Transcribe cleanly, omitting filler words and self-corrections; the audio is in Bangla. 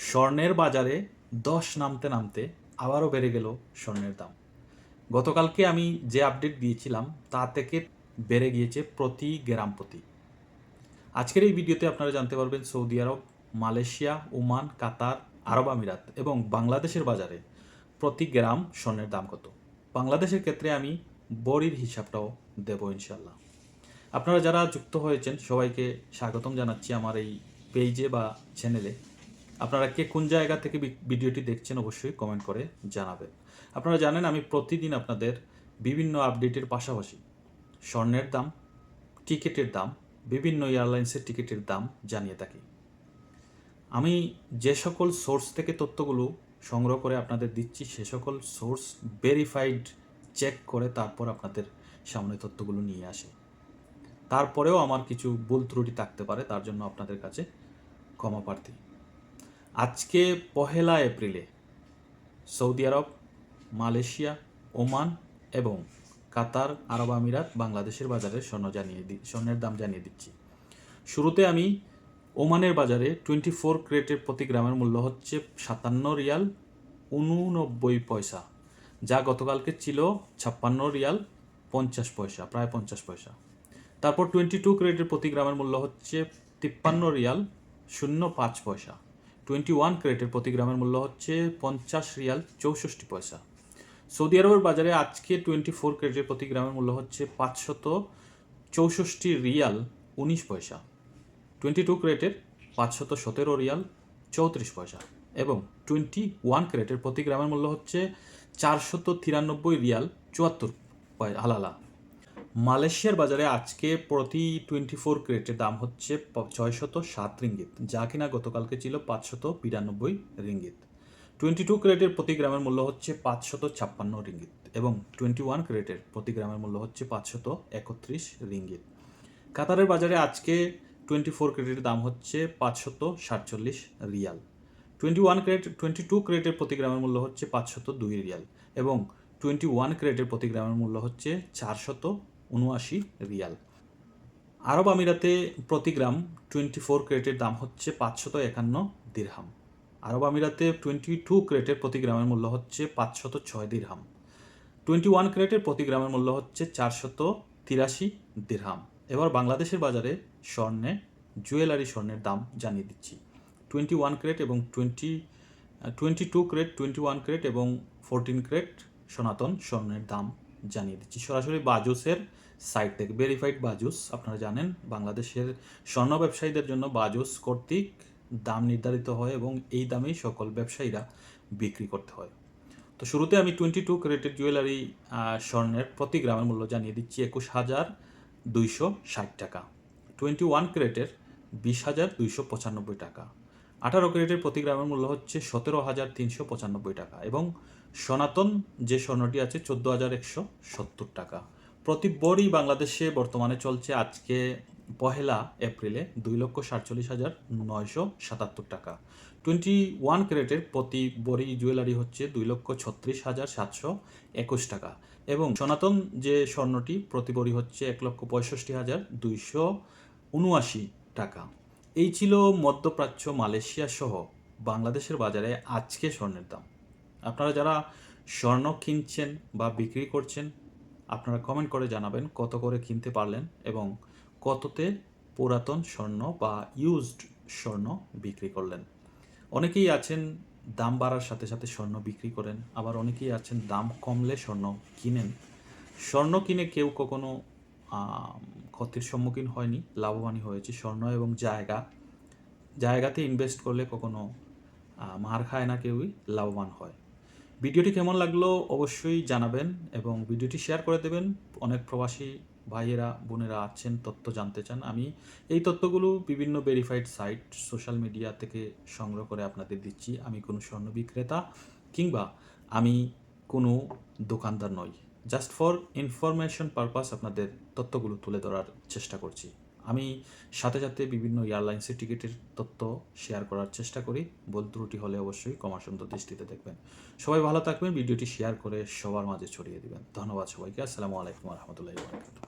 স্বর্ণের বাজারে 10 নামতে নামতে আবারও বেড়ে গেল স্বর্ণের দাম। গতকালকে আমি যে আপডেট দিয়েছিলাম তা থেকে বেড়ে গিয়েছে প্রতি গ্রাম প্রতি। আজকের এই ভিডিওতে আপনারা জানতে পারবেন সৌদি আরব, মালয়েশিয়া, ওমান, কাতার, আরব আমিরাত এবং বাংলাদেশের বাজারে প্রতি গ্রাম স্বর্ণের দাম কত। বাংলাদেশের ক্ষেত্রে আমি বড়ির হিসাবটাও দেব ইনশাল্লাহ। আপনারা যারা যুক্ত হয়েছেন সবাইকে স্বাগতম জানাচ্ছি আমার এই পেজে বা চ্যানেলে। আপনারা কে কোন জায়গা থেকে ভিডিওটি দেখছেন অবশ্যই কমেন্ট করে জানাবেন। আপনারা জানেন আমি প্রতিদিন আপনাদের বিভিন্ন আপডেটের পাশাপাশি স্বর্ণের দাম, টিকিটের দাম, বিভিন্ন এয়ারলাইন্সের টিকিটের দাম জানিয়ে থাকি। আমি যে সকল সোর্স থেকে তথ্যগুলো সংগ্রহ করে আপনাদের দিচ্ছি সে সকল সোর্স ভেরিফাইড চেক করে তারপর আপনাদের সামনে তথ্যগুলো নিয়ে আসে। তারপরেও আমার কিছু ভুল ত্রুটি থাকতে পারে, তার জন্য আপনাদের কাছে ক্ষমা প্রার্থী। আজকে 1 এপ্রিলে সৌদি আরব, মালয়েশিয়া, ওমান এবং কাতার, আরব আমিরাত, বাংলাদেশের বাজারে স্বর্ণের দাম জানিয়ে দিচ্ছি। শুরুতে আমি ওমানের বাজারে 24 ক্যারেটের প্রতি গ্রামের মূল্য হচ্ছে 57 রিয়াল 89 পয়সা, যা গতকালকে ছিল 56 রিয়াল 50 পয়সা, প্রায় 50 পয়সা। তারপর 22 ক্যারেটের প্রতি গ্রামের মূল্য হচ্ছে 53 রিয়াল 05 পয়সা। 21 ক্যারেটের প্রতি গ্রামের মূল্য হচ্ছে 50 রিয়াল 64 পয়সা। সৌদি আরবের বাজারে আজকে 24 ক্যারেটের প্রতি গ্রামের মূল্য হচ্ছে 564 রিয়াল 19 পয়সা। 22 ক্যারেটের 517 রিয়াল 34 পয়সা এবং 21 ক্যারেটের প্রতি গ্রামের মূল্য হচ্ছে 493 রিয়াল 74 হালালা। মালয়েশিয়ার বাজারে আজকে প্রতি 24 ক্যারেটের দাম হচ্ছে 607 রিঙ্গিত, যা কিনা গতকালকে ছিল 592 রিঙ্গিত। 22 ক্যারেটের প্রতি গ্রামের মূল্য হচ্ছে 556 রিঙ্গিত এবং 21 ক্যারেটের প্রতি গ্রামের মূল্য হচ্ছে 531 রিঙ্গিত। কাতারের বাজারে আজকে 24 ক্যারেটের দাম হচ্ছে 547 রিয়াল। 22 ক্যারেটের প্রতি গ্রামের মূল্য হচ্ছে 502 রিয়াল এবং 21 ক্যারেটের প্রতি গ্রামের মূল্য হচ্ছে 479 রিয়াল। আরব আমিরাতে প্রতি গ্রাম 24 ক্যারেটের দাম হচ্ছে 551 দিরহাম। আরব আমিরাতে 22 ক্যারেটের প্রতি গ্রামের মূল্য হচ্ছে 506 দিরহাম। 21 ক্যারেটের প্রতি গ্রামের মূল্য হচ্ছে 483 দিরহাম। এবার বাংলাদেশের বাজারে জুয়েলারি স্বর্ণের দাম জানিয়ে দিচ্ছি। 21 ক্যারেট এবং 22 ক্যারেট, 21 ক্যারেট এবং 14 ক্যারেট সনাতন স্বর্ণের দাম জানিয়ে দিচ্ছি সরাসরি বাজুসের সাইট থেকে। ভেরিফাইড বাজুস, আপনারা জানেন বাংলাদেশের স্বর্ণ ব্যবসায়ীদের জন্য বাজুস কর্তৃক দাম নির্ধারিত হয় এবং এই দামেই সকল ব্যবসায়ীরা বিক্রি করতে হয়। তো শুরুতে আমি 22 ক্যারেটের জুয়েলারি স্বর্ণের প্রতি গ্রামের মূল্য জানিয়ে দিচ্ছি 21,260 টাকা। 21 ক্যারেটের 20,295 টাকা। 18 ক্যারেটের প্রতি গ্রামের মূল্য হচ্ছে 17,395 টাকা এবং সনাতন যে স্বর্ণটি আছে 14,170 টাকা। প্রতি বড়ি বাংলাদেশে বর্তমানে চলছে আজকে 1 এপ্রিলে 2,47,977 টাকা। 21 ক্যারেটের প্রতি বড়ি জুয়েলারি হচ্ছে 2,36,721 টাকা এবং সনাতন যে স্বর্ণটি প্রতি বড়ি হচ্ছে 1,65,279 টাকা। এই ছিল মধ্যপ্রাচ্য, মালয়েশিয়া সহ বাংলাদেশের বাজারে আজকে স্বর্ণের দাম। আপনারা যারা স্বর্ণ কিনছেন বা বিক্রি করছেন আপনারা কমেন্ট করে জানাবেন কত করে কিনতে পারলেন এবং কততে পুরাতন স্বর্ণ বা ইউজড স্বর্ণ বিক্রি করলেন। অনেকেই আছেন দাম বাড়ার সাথে সাথে স্বর্ণ বিক্রি করেন, আবার অনেকেই আছেন দাম কমলে স্বর্ণ কিনেন। স্বর্ণ কিনে কেউ কখনো ক্ষতির সম্মুখীন হয়নি, লাভবানই হয়েছে। স্বর্ণ এবং জায়গাতে ইনভেস্ট করলে কখনো মার খায় না, কেউই লাভবান হয়। ভিডিওটি কেমন লাগলো অবশ্যই জানাবেন এবং ভিডিওটি শেয়ার করে দেবেন। অনেক প্রবাসী ভাইয়েরা বোনেরা আছেন তথ্য জানতে চান। আমি এই তথ্যগুলো বিভিন্ন ভেরিফাইড সাইট সোশ্যাল মিডিয়া থেকে সংগ্রহ করে আপনাদের দিচ্ছি। আমি কোনো স্বর্ণ বিক্রেতা কিংবা আমি কোনো দোকানদার নই, জাস্ট ফর ইনফরমেশন পারপাস আপনাদের তথ্যগুলো তুলে ধরার চেষ্টা করছি। আমি সাথে সাথে বিভিন্ন এয়ারলাইন্সের টিকিটের তথ্য শেয়ার করার চেষ্টা করি। ভুল ত্রুটি হলে অবশ্যই ক্ষমা সুন্দর দৃষ্টিতে দেখবেন। সবাই ভালো থাকবেন, ভিডিওটি শেয়ার করে সবার মাঝে ছড়িয়ে দিবেন। ধন্যবাদ সবাইকে। আসসালামু আলাইকুম রহমতুল্লাহি ওয়া বারাকাতুহু।